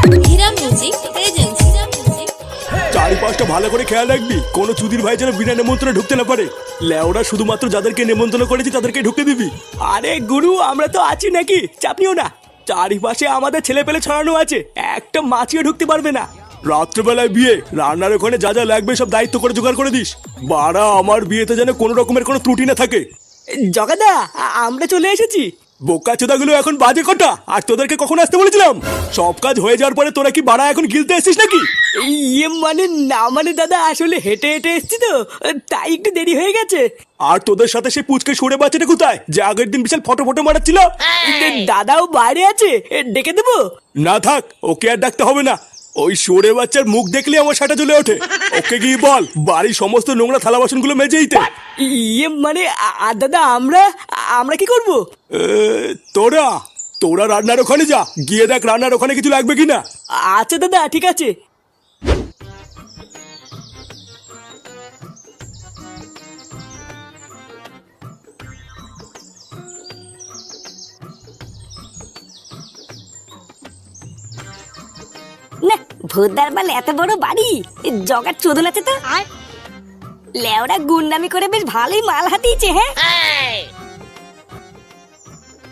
হীরা music agency. চারিপাশটা ভালো করে খেয়াল রাখবি, কোনো চুদির ভাই যেন বিনা নেমন্ত্রণে ঢুকতে না পারে। লেওরা শুধুমাত্র যাদেরকে নেমন্ত্রণ করেছি তাদেরকে ঢুকতে দিবি। আরে গুরু, আমরা তো আছি নাকি, চাপ নিও না। চারিপাশে আমাদের ছেলে পেলে ছড়ানো আছে, একটা মাছিও ঢুকতে পারবে না। রাত্রেবেলায় বিয়ে, রান্নার ওখানে যা যা লাগবে সব দায়িত্ব করে জোগাড় করে দিস। বাড়া, আমার বিয়েতে যেন কোনো রকমের কোনো ত্রুটি না থাকে। জগাদা, আমরা চলে এসেছি। বোকা চোদাগুলো এখন বাজে কটা, আর তোদেরকে কখন আসতে বলেছিলাম? সব কাজ হয়ে যাওয়ার পরে তোরা কি বাড়া এখন গিলতে এসেছিস নাকি? ইয়ে মানে না, মানে দাদা আসলে হেঁটে হেঁটে এসেছি তো, তাই একটু দেরি হয়ে গেছে। আর তোদের সাথে সেই পুচকে সরে বাচ্চাটা কোথায়, যে আগের দিন বিশাল ফটো ফটো মারাচ্ছিল? দাদাও বাইরে আছে, ডেকে দেবো? না থাক, ওকে আর ডাকতে হবে না। ওই সরে বাচ্চার মুখ দেখলে আমার সাটা জ্বলে ওঠে। ওকে গিয়ে বল বাড়ির সমস্ত নোংরা থালা বাসনগুলো মেজে দিতে। ইয়ে মানে দাদা আমরা আমরা কি করব? তোরা তোরা রান্নার ওখানে যা, গিয়ে দেখ রান্নার ওখানে কিছু লাগবে কিনা। আচ্ছা দাদা, ঠিক আছে। না, ভোদার বাল এত বড় বাড়ি, জগার চোদন আছে তো। লেওরা গুন্ডামি করে বেশ ভালোই মাল হাতিয়েছে। হ্যাঁ,